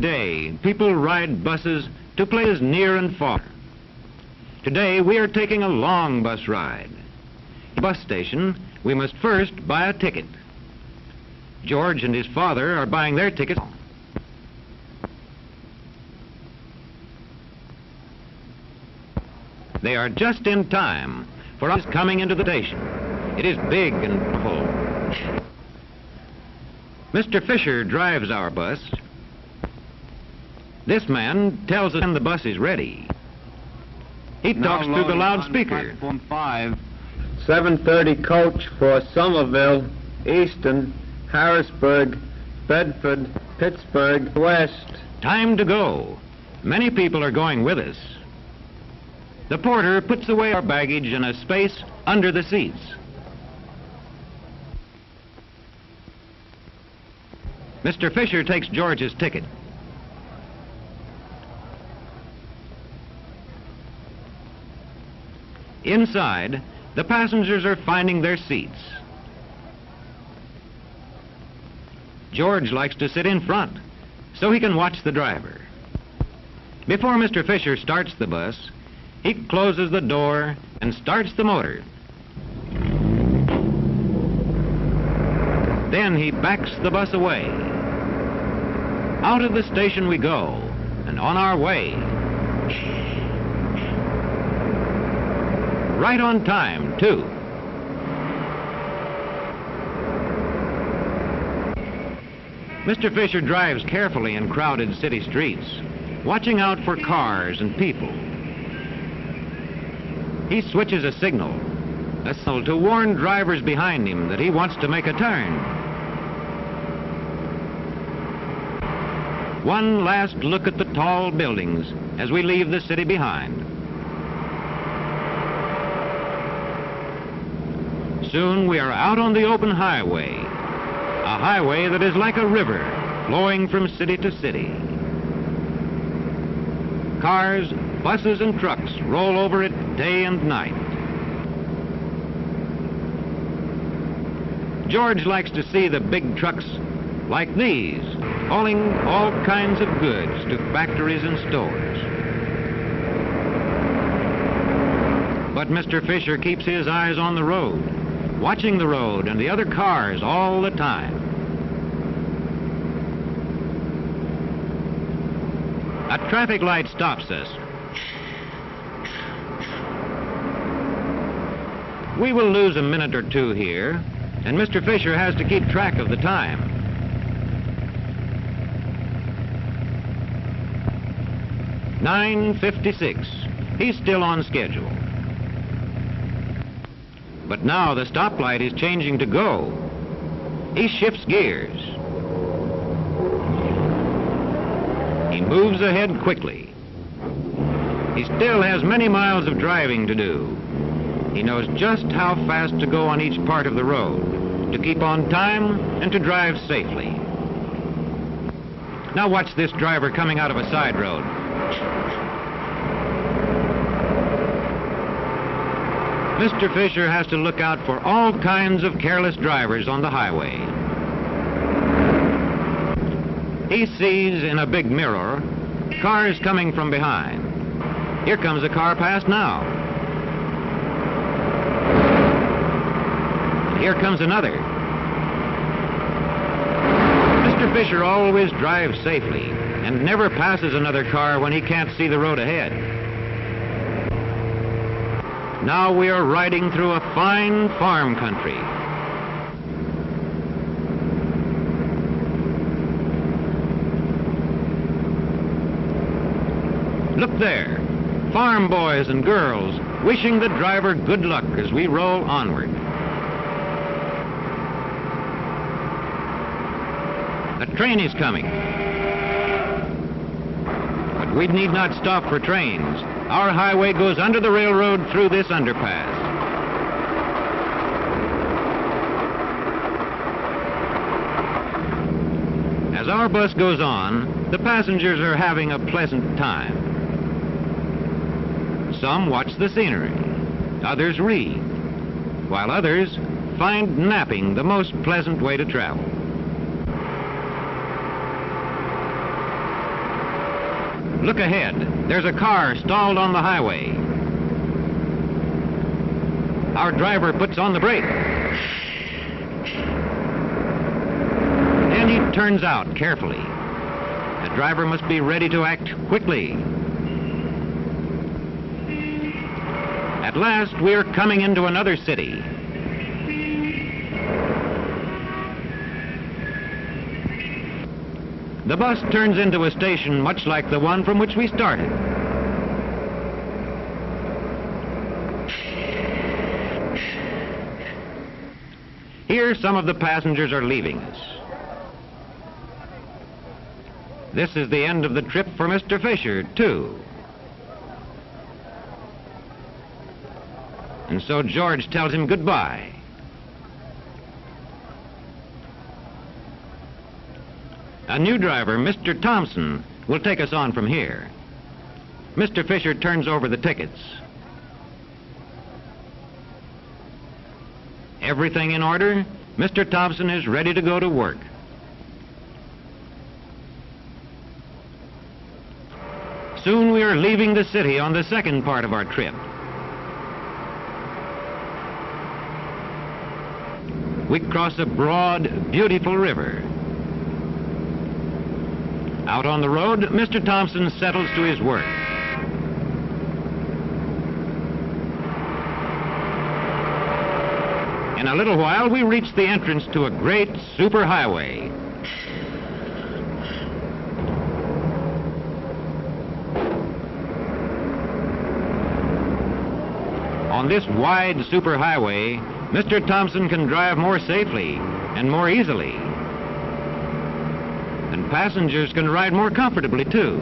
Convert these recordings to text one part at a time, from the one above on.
Today, people ride buses to places near and far. Today, we are taking a long bus ride. At the bus station, we must first buy a ticket. George and his father are buying their tickets. They are just in time for us coming into the station. It is big and full. Mr. Fisher drives our bus. This man tells us when the bus is ready. He talks through the loudspeaker. Platform 5. 7:30 coach for Somerville, Easton, Harrisburg, Bedford, Pittsburgh, West. Time to go. Many people are going with us. The porter puts away our baggage in a space under the seats. Mr. Fisher takes George's ticket. Inside, the passengers are finding their seats. George likes to sit in front so he can watch the driver. Before Mr. Fisher starts the bus, he closes the door and starts the motor. Then he backs the bus away. Out of the station we go, and on our way. Right on time, too. Mr. Fisher drives carefully in crowded city streets, watching out for cars and people. He switches a signal to warn drivers behind him that he wants to make a turn. One last look at the tall buildings as we leave the city behind. Soon we are out on the open highway, a highway that is like a river flowing from city to city. Cars, buses, and trucks roll over it day and night. George likes to see the big trucks like these, hauling all kinds of goods to factories and stores. But Mr. Fisher keeps his eyes on the road, watching the road and the other cars all the time. A traffic light stops us. We will lose a minute or two here, and Mr. Fisher has to keep track of the time. "9:56. He's still on schedule. But now the stoplight is changing to go. He shifts gears. He moves ahead quickly. He still has many miles of driving to do. He knows just how fast to go on each part of the road, to keep on time and to drive safely. Now watch this driver coming out of a side road. Mr. Fisher has to look out for all kinds of careless drivers on the highway. He sees in a big mirror cars coming from behind. Here comes a car past now. And here comes another. Mr. Fisher always drives safely and never passes another car when he can't see the road ahead. Now we are riding through a fine farm country. Look there, farm boys and girls wishing the driver good luck as we roll onward. A train is coming. But we need not stop for trains. Our highway goes under the railroad through this underpass. As our bus goes on, the passengers are having a pleasant time. Some watch the scenery, others read, while others find napping the most pleasant way to travel. Look ahead. There's a car stalled on the highway. Our driver puts on the brake. Then he turns out carefully. The driver must be ready to act quickly. At last, we're coming into another city. The bus turns into a station much like the one from which we started. Here, some of the passengers are leaving us. This is the end of the trip for Mr. Fisher, too. And so George tells him goodbye. A new driver, Mr. Thompson, will take us on from here. Mr. Fisher turns over the tickets. Everything in order, Mr. Thompson is ready to go to work. Soon we are leaving the city on the second part of our trip. We cross a broad, beautiful river. Out on the road, Mr. Thompson settles to his work. In a little while, we reach the entrance to a great superhighway. On this wide superhighway, Mr. Thompson can drive more safely and more easily. And passengers can ride more comfortably, too.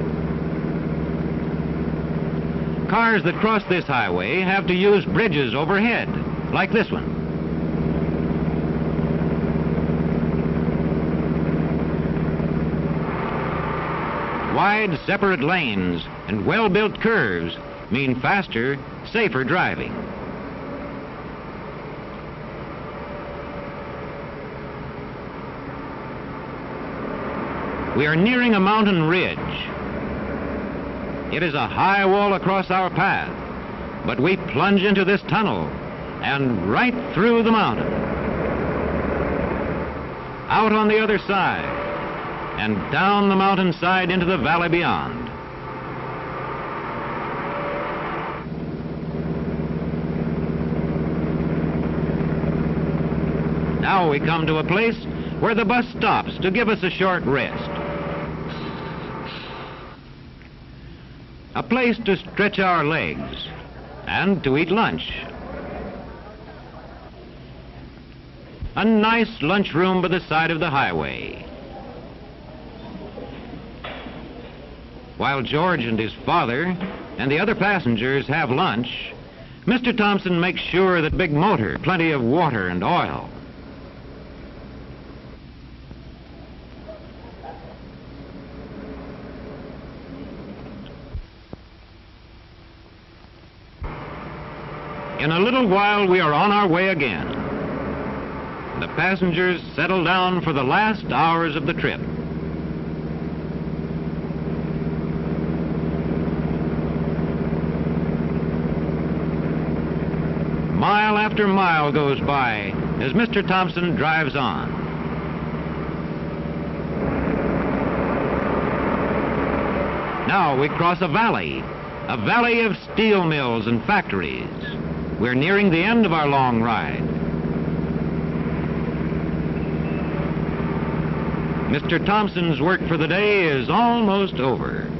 Cars that cross this highway have to use bridges overhead, like this one. Wide, separate lanes and well-built curves mean faster, safer driving. We are nearing a mountain ridge. It is a high wall across our path, but we plunge into this tunnel and right through the mountain. Out on the other side and down the mountainside into the valley beyond. Now we come to a place where the bus stops to give us a short rest. A place to stretch our legs and to eat lunch. A nice lunchroom by the side of the highway. While George and his father and the other passengers have lunch, Mr. Thompson makes sure that big motor, plenty of water and oil. In a little while, we are on our way again. The passengers settle down for the last hours of the trip. Mile after mile goes by as Mr. Thompson drives on. Now we cross a valley of steel mills and factories. We're nearing the end of our long ride. Mr. Thompson's work for the day is almost over.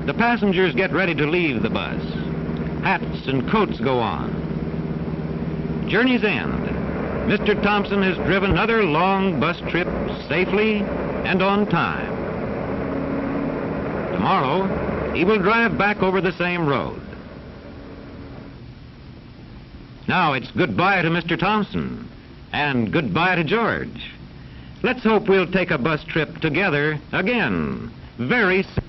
The passengers get ready to leave the bus. Hats and coats go on. Journey's end. Mr. Thompson has driven another long bus trip safely and on time. Tomorrow, he will drive back over the same road. Now it's goodbye to Mr. Thompson and goodbye to George. Let's hope we'll take a bus trip together again very soon.